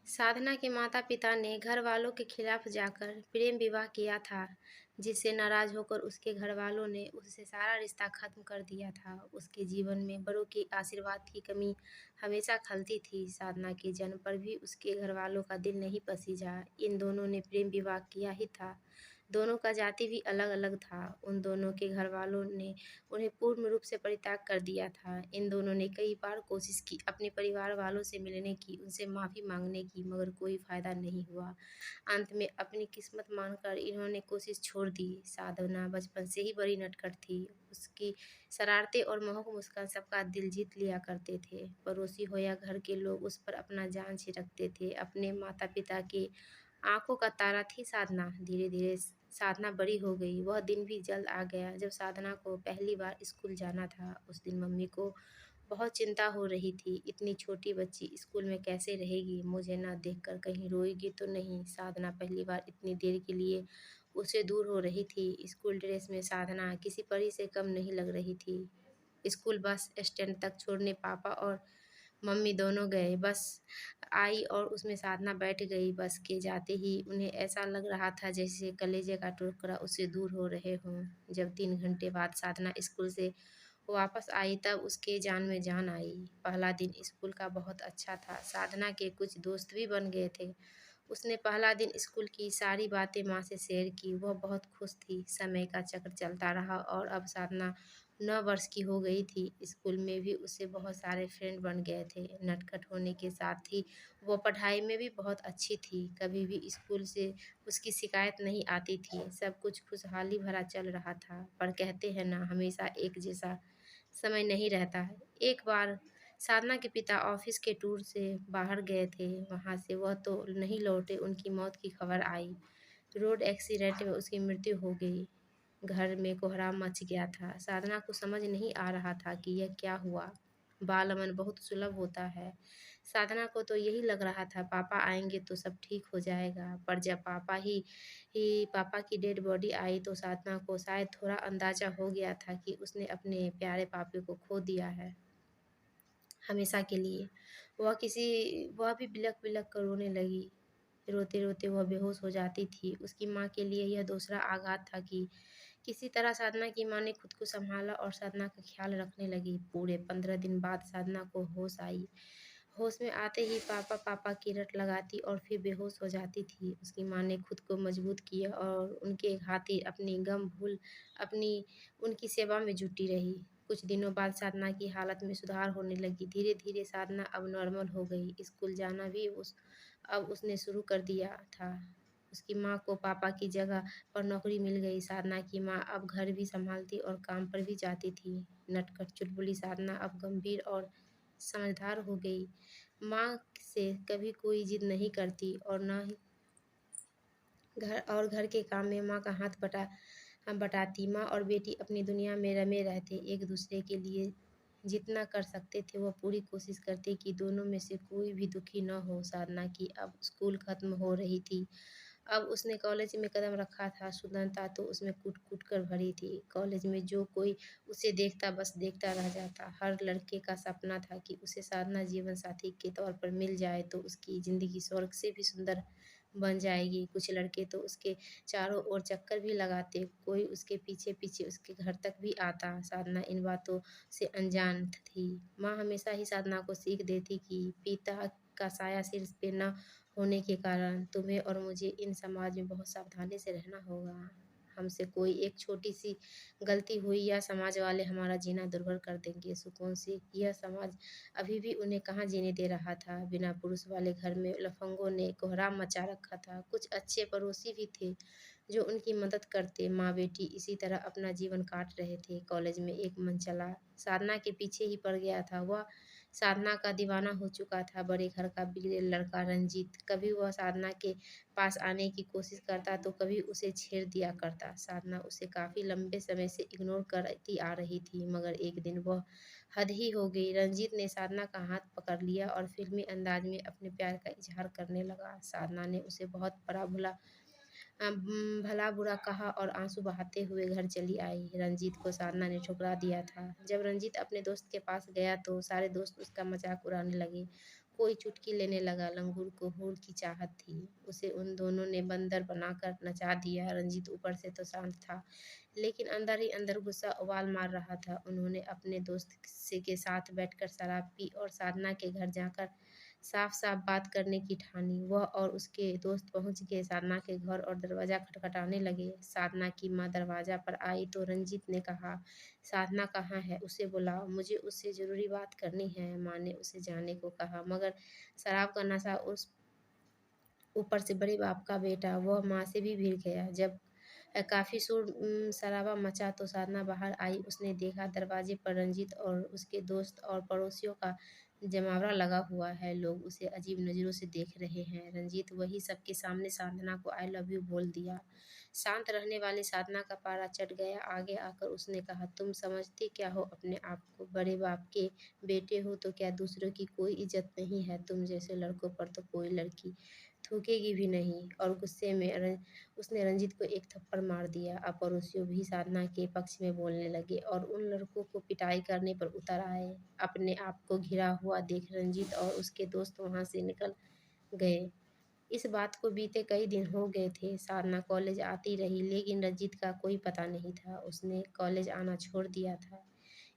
साधना के माता-पिता ने घरवालों के खिलाफ जाकर प्रेम विवाह किया था, जिससे नाराज़ होकर उसके घरवालों ने उससे सारा रिश्ता ख़त्म कर दिया था। उसके जीवन में बड़ों के आशीर्वाद की कमी हमेशा खलती थी। साधना के जन्म पर भी उसके घरवालों का दिल नहीं पसीजा। इन दोनों ने प्रेम विवाह किया ही था। दोनों का जाति भी अलग-अलग था। उन दोनों के घरवालों ने उन्हें पूर्ण रूप से परित्याग कर दिया था। इन दोनों ने कई बार कोशिश की अपने परिवार वालों से मिलने की, उनसे माफ़ी माँगने की, मगर कोई फ़ायदा नहीं हुआ। अंत में अपनी किस्मत मानकर इन्होंने कोशिश छोड़ दी। साधना बचपन से ही बड़ी नटखट थी। उसकी शरारतें और मोहक मुस्कान सबका दिल जीत लिया करते थे। पड़ोसी हो या घर के लोग उस पर अपना जान छिड़कते थे। अपने माता-पिता की आँखों का तारा थी साधना। धीरे-धीरे साधना बड़ी हो गई। वह दिन भी जल्द आ गया जब साधना को पहली बार स्कूल जाना था। उस दिन मम्मी को बहुत चिंता हो रही थी। इतनी छोटी बच्ची स्कूल में कैसे रहेगी? मुझे ना देखकर कहीं रोएगी तो नहीं? साधना पहली बार इतनी देर के लिए उससे दूर हो रही थी। स्कूल ड्रेस में साधना किसी परी से कम नहीं लग रही थी। स्कूल बस स्टैंड तक छोड़ने पापा और मम्मी दोनों गए। बस आई और उसमें साधना बैठ गई। बस के जाते ही उन्हें ऐसा लग रहा था जैसे कलेजे का टुकड़ा उससे दूर हो रहे हों। जब 3 घंटे बाद साधना स्कूल से वापस आई तब उसके जान में जान आई। पहला दिन स्कूल का बहुत अच्छा था। साधना के कुछ दोस्त भी बन गए थे। उसने पहला दिन स्कूल की सारी बातें माँ से शेयर की। वह बहुत खुश थी। समय का चक्र चलता रहा और अब साधना 9 वर्ष की हो गई थी। स्कूल में भी उससे बहुत सारे फ्रेंड बन गए थे। नटखट होने के साथ ही वो पढ़ाई में भी बहुत अच्छी थी। कभी भी स्कूल से उसकी शिकायत नहीं आती थी। सब कुछ खुशहाली भरा चल रहा था। पर कहते हैं ना, हमेशा एक जैसा समय नहीं रहता है। एक बार साधना के पिता ऑफिस के टूर से बाहर गए थे। वहाँ से वह तो नहीं लौटे, उनकी मौत की खबर आई। रोड एक्सीडेंट में उसकी मृत्यु हो गई। घर में कोहराम मच गया था। साधना को समझ नहीं आ रहा था कि यह क्या हुआ। बाल-अमन बहुत सुलभ होता है। साधना को तो यही लग रहा था पापा आएँगे तो सब ठीक हो जाएगा। पर जब पापा की डेड बॉडी आई तो साधना को शायद थोड़ा अंदाज़ा हो गया था कि उसने अपने प्यारे पापे को खो दिया है, हमेशा के लिए। वह भी बिलख-बिलख कर रोने लगी। रोते-रोते वह बेहोश हो जाती थी। उसकी माँ के लिए यह दूसरा आघात था कि किसी तरह साधना की माँ ने खुद को सँभाला और साधना का ख़्याल रखने लगी। पूरे 15 दिन बाद साधना को होश आई। होश में आते ही पापा पापा की रट लगाती और फिर बेहोश हो जाती थी। उसकी माँ ने खुद को मजबूत किया और उनके खातिर अपनी गम भूल अपनी उनकी सेवा में जुटी रही। कुछ दिनों बाद साधना की हालत में सुधार होने लगी। धीरे-धीरे साधना अब नॉर्मल हो गई। स्कूल जाना भी अब उसने शुरू कर दिया था। उसकी माँ को पापा की जगह पर नौकरी मिल गई। साधना की माँ अब घर भी सँभालती और काम पर भी जाती थी। नटखट चुलबुली साधना अब गंभीर और समझदार हो गई। माँ से कभी कोई ज़िद नहीं करती और ना ही घर के काम में माँ का हाथ बटाती। माँ और बेटी अपनी दुनिया में रमे रहते, एक-दूसरे के लिए जितना कर सकते थे वह पूरी कोशिश करते कि दोनों में से कोई भी दुखी न हो। साधना की अब स्कूल खत्म हो रही थी। अब उसने कॉलेज में कदम रखा था। स्वतंत्रता तो उसमें कूट-कूट कर भरी थी। कॉलेज में जो कोई उसे देखता बस देखता रह जाता। हर लड़के का सपना था कि उसे साधना जीवन साथी के तौर पर मिल जाए तो उसकी ज़िंदगी स्वर्ग से भी सुंदर बन जाएगी। कुछ लड़के तो उसके चारों ओर चक्कर भी लगाते। कोई उसके पीछे-पीछे उसके घर तक भी आता। साधना इन बातों से अनजान थी। माँ हमेशा ही साधना को सीख देती कि पिता का साया सिर पे न होने के कारण तुम्हें और मुझे इन समाज में बहुत सावधानी से रहना होगा। हमसे कोई एक छोटी-सी गलती हुई या समाज वाले हमारा जीना दुर्भर कर देंगे सुकून से। यह समाज अभी भी उन्हें कहाँ जीने दे रहा था। बिना पुरुष वाले घर में लफंगों ने कोहराम मचा रखा था। कुछ अच्छे पड़ोसी भी थे जो उनकी मदद करते। माँ-बेटी इसी तरह अपना जीवन काट रहे थे। कॉलेज में एक मन चला साधना के पीछे ही पड़ गया था। वह साधना का दीवाना हो चुका था। बड़े घर का बिगड़ेल लड़का रंजीत। कभी वह साधना के पास आने की कोशिश करता तो कभी उसे छेड़ दिया करता। साधना उसे काफ़ी लंबे समय से इग्नोर करती आ रही थी, मगर एक दिन वह हद ही हो गई। रंजीत ने साधना का हाथ पकड़ लिया और फ़िल्मी अंदाज में अपने प्यार का इज़हार करने लगा। साधना ने उसे बहुत भला-बुरा कहा और आँसू बहाते हुए घर चली आई। रंजीत को साधना ने ठुकरा दिया था। जब रंजीत अपने दोस्त के पास गया तो सारे दोस्त उसका मज़ाक उड़ाने लगे। कोई चुटकी लेने लगा। लंगूर को हूर की चाहत थी। उसे उन दोनों ने बंदर बनाकर नचा दिया। रंजीत ऊपर से तो शांत था, लेकिन अंदर ही अंदर गुस्सा उबाल मार रहा था। उन्होंने अपने दोस्त से के साथ बैठकर शराब पी और साधना के घर जाकर साफ साफ बात करने की ठानी। वह और उसके दोस्त पहुंच गए साधना के घर और दरवाज़ा खटखटाने लगे। साधना की माँ दरवाज़ा पर आई तो रंजीत ने कहा, साधना कहाँ है? उसे बुलाओ, मुझे उससे ज़रूरी बात करनी है। माँ ने उसे जाने को कहा, मगर शराब का नशा उस ऊपर से बड़े बाप का बेटा, वह माँ से भी भिड़ गया। जब काफ़ी शोर शराबा मचा तो साधना बाहर आई। उसने देखा दरवाजे पर रंजीत और उसके दोस्त और पड़ोसियों का जमावड़ा लगा हुआ है। लोग उसे अजीब नज़रों से देख रहे हैं। रंजीत वही सबके सामने साधना को आई लव यू बोल दिया। शांत रहने वाली साधना का पारा चढ़ गया। आगे आकर उसने कहा, तुम समझते क्या हो अपने आप को? बड़े बाप के बेटे हो तो क्या दूसरों की कोई इज्जत नहीं है? तुम जैसे लड़कों पर तो कोई लड़की थूकेगी भी नहीं। और गुस्से में उसने रंजीत को एक थप्पड़ मार दिया। अब पड़ोसियों भी साधना के पक्ष में बोलने लगे और उन लड़कों को पिटाई करने पर उतर आए। अपने आप को घिरा हुआ देख रंजीत और उसके दोस्त वहां से निकल गए। इस बात को बीते कई दिन हो गए थे। साधना कॉलेज आती रही, लेकिन रंजीत का कोई पता नहीं था। उसने कॉलेज आना छोड़ दिया था।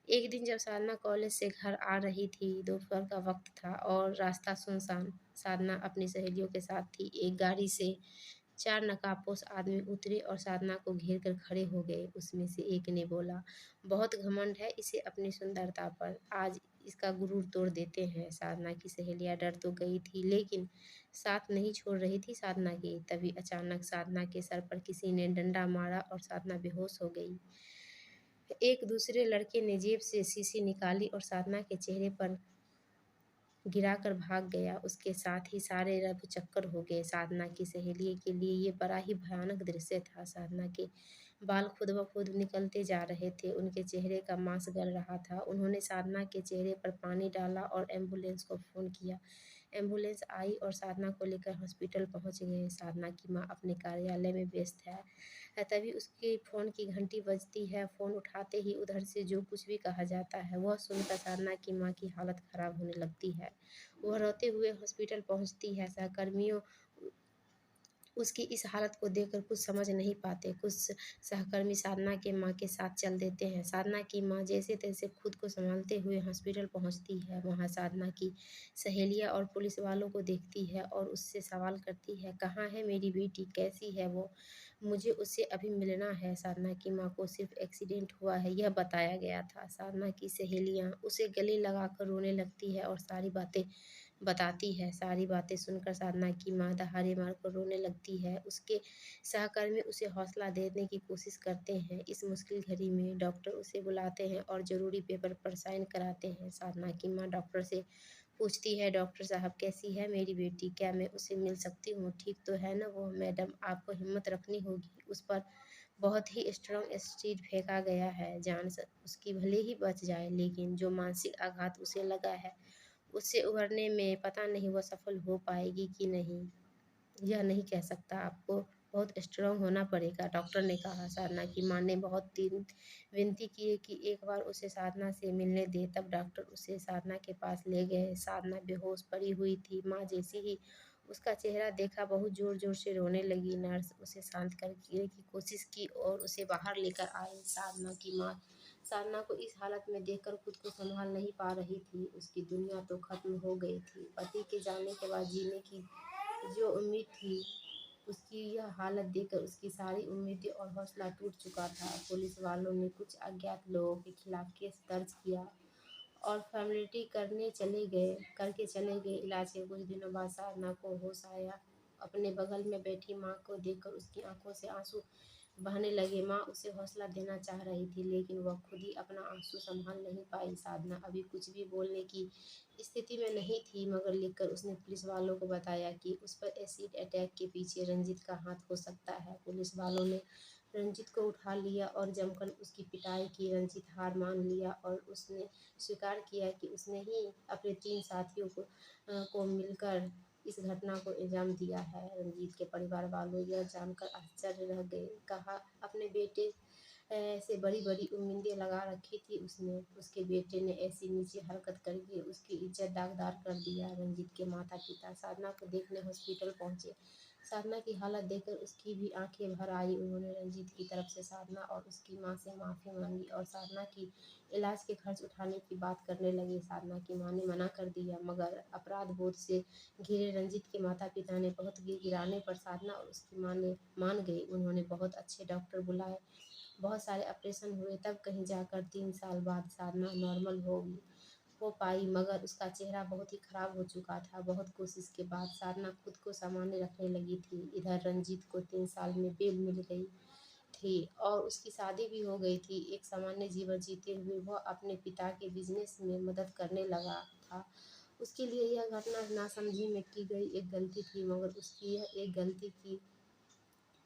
एक दिन जब साधना कॉलेज से घर आ रही थी, दोपहर का वक्त था और रास्ता सुनसान। साधना अपनी सहेलियों के साथ थी। एक गाड़ी से चार नकाबपोश आदमी उतरे और साधना को घेर कर खड़े हो गए। उसमें से एक ने बोला, बहुत घमंड है इसे अपनी सुंदरता पर, आज इसका गुरूर तोड़ देते हैं। साधना की सहेलियां डर तो गई थी, लेकिन साथ नहीं छोड़ रही थी साधना की। तभी अचानक साधना के सर पर किसी ने डंडा मारा और साधना बेहोश हो गई। एक दूसरे लड़के ने जेब से शीशी निकाली और साधना के चेहरे पर गिराकर भाग गया। उसके साथ ही सारे रफूचक्कर हो गए। साधना की सहेली के लिए ये बड़ा ही भयानक दृश्य था। साधना के बाल खुद ब खुद निकलते जा रहे थे। उनके चेहरे का मांस गल रहा था। उन्होंने साधना के चेहरे पर पानी डाला और एम्बुलेंस को फ़ोन किया। एम्बुलेंस आई और साधना को लेकर हॉस्पिटल पहुंच गए। साधना की माँ अपने कार्यालय में व्यस्त है। तभी उसके फ़ोन की घंटी बजती है। फ़ोन उठाते ही उधर से जो कुछ भी कहा जाता है वह सुनकर साधना की माँ की हालत ख़राब होने लगती है। वह रोते हुए हॉस्पिटल पहुंचती है। सहकर्मियों उसकी इस हालत को देखकर कुछ समझ नहीं पाते। कुछ सहकर्मी साधना के माँ के साथ चल देते हैं। साधना की माँ जैसे तैसे खुद को संभालते हुए हॉस्पिटल पहुंचती है। वहाँ साधना की सहेलियाँ और पुलिस वालों को देखती है और उससे सवाल करती है, कहाँ है मेरी बेटी, कैसी है वो, मुझे उससे अभी मिलना है। साधना की माँ को सिर्फ एक्सीडेंट हुआ है यह बताया गया था। साधना की सहेलियाँ उसे गले लगाकर रोने लगती है और सारी बातें बताती है। सारी बातें सुनकर साधना की माँ दहाड़े मारकर रोने लगती है। उसके सहकर्मी उसे हौसला देने की कोशिश करते हैं। इस मुश्किल घड़ी में डॉक्टर उसे बुलाते हैं और ज़रूरी पेपर पर साइन कराते हैं। साधना की माँ डॉक्टर से पूछती है, डॉक्टर साहब कैसी है मेरी बेटी, क्या मैं उसे मिल सकती हूँ, ठीक तो है ना वो? मैडम आपको हिम्मत रखनी होगी, उस पर बहुत ही स्ट्रॉन्ग एसिड फेंका गया है। जान उसकी भले ही बच जाए, लेकिन जो मानसिक आघात उसे लगा है उससे उभरने में पता नहीं वह सफल हो पाएगी कि नहीं, यह नहीं कह सकता। आपको बहुत स्ट्रांग होना पड़ेगा, डॉक्टर ने कहा। साधना की माँ ने बहुत दिन विनती की कि एक बार उसे साधना से मिलने दे। तब डॉक्टर उसे साधना के पास ले गए। साधना बेहोश पड़ी हुई थी। माँ जैसे ही उसका चेहरा देखा बहुत जोर जोर से रोने लगी। नर्स उसे शांत करने की कोशिश की और उसे बाहर लेकर आई। साधना की माँ साधना को इस हालत में देखकर खुद को संभाल नहीं पा रही थी। उसकी दुनिया तो खत्म हो गई थी। पति के जाने के बाद जीने की जो उम्मीद थी, उसकी यह हालत देखकर उसकी सारी उम्मीदें और हौसला टूट चुका था। पुलिस वालों ने कुछ अज्ञात लोगों के खिलाफ केस दर्ज किया और फॉर्मेलिटी करके चले गए। इलाज के कुछ दिनों बाद साधना को होश आया। अपने बगल में बैठी माँ को देखकर उसकी आंखों से आंसू बहने लगे। माँ उसे हौसला देना चाह रही थी, लेकिन वह खुद ही अपना आंसू संभाल नहीं पाई। साधना अभी कुछ भी बोलने की स्थिति में नहीं थी, मगर लिखकर उसने पुलिस वालों को बताया कि उस पर एसिड अटैक के पीछे रंजीत का हाथ हो सकता है। पुलिस वालों ने रंजीत को उठा लिया और जमकर उसकी पिटाई की। रंजीत हार मान लिया और उसने स्वीकार किया कि उसने ही अपने 3 साथियों को मिलकर इस घटना को अंजाम दिया है। रंजीत के परिवार वालों यह जानकर आश्चर्य रह गए। कहा, अपने बेटे ऐसे बड़ी-बड़ी उम्मीदें लगा रखी थी उसने। उसके बेटे ने ऐसी नीची हरकत करके उसकी इज़्ज़त दागदार कर दिया। रंजीत के माता-पिता साधना को देखने हॉस्पिटल पहुँचे। साधना की हालत देखकर उसकी भी आँखें भर आई। उन्होंने रंजीत की तरफ से साधना और उसकी माँ से माफ़ी माँगी और साधना की इलाज के खर्च उठाने की बात करने लगे। साधना की माँ ने मना कर दिया, मगर अपराध बोध से घिरे रंजीत के माता-पिता ने बहुत गिड़गिड़ाने पर साधना और उसकी माँ ने मान गई। उन्होंने बहुत अच्छे डॉक्टर बुलाए, बहुत सारे ऑपरेशन हुए, तब कहीं जाकर 3 साल बाद साधना नॉर्मल हो पाई, मगर उसका चेहरा बहुत ही खराब हो चुका था। बहुत कोशिश के बाद साधना खुद को सामान्य रखने लगी थी। इधर रंजीत को 3 साल में बेल मिल गई थी और उसकी शादी भी हो गई थी। एक सामान्य जीवन जीते हुए वह अपने पिता के बिजनेस में मदद करने लगा था। उसके लिए यह घटना नासमझी में की गई एक गलती थी, मगर उसकी यह एक गलती की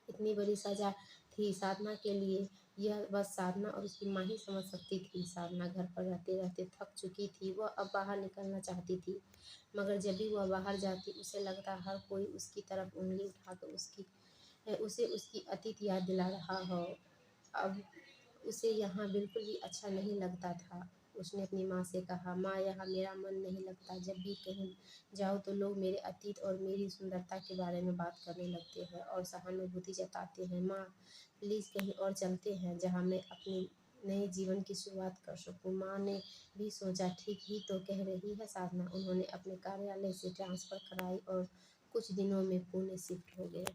इतनी बड़ी सज़ा थी साधना के लिए। यह बस साधना और उसकी माँ ही समझ सकती थी। साधना घर पर रहते-रहते थक चुकी थी। वह अब बाहर निकलना चाहती थी, मगर जब भी वह बाहर जाती उसे लगता हर कोई उसकी तरफ उँगली उठाकर उसे उसकी अतीत याद दिला रहा हो। अब उसे यहाँ बिल्कुल भी अच्छा नहीं लगता था। उसने अपनी माँ से कहा, माँ यहाँ मेरा मन नहीं लगता। जब भी कहीं जाऊँ तो लोग मेरे अतीत और मेरी सुंदरता के बारे में बात करने लगते हैं और सहानुभूति जताते हैं। माँ प्लीज़ कहीं और चलते हैं जहाँ मैं अपनी नए जीवन की शुरुआत कर सकूँ। माँ ने भी सोचा, ठीक ही तो कह रही है साधना। उन्होंने अपने कार्यालय से ट्रांसफ़र कराई और कुछ दिनों में पुणे शिफ्ट हो गए।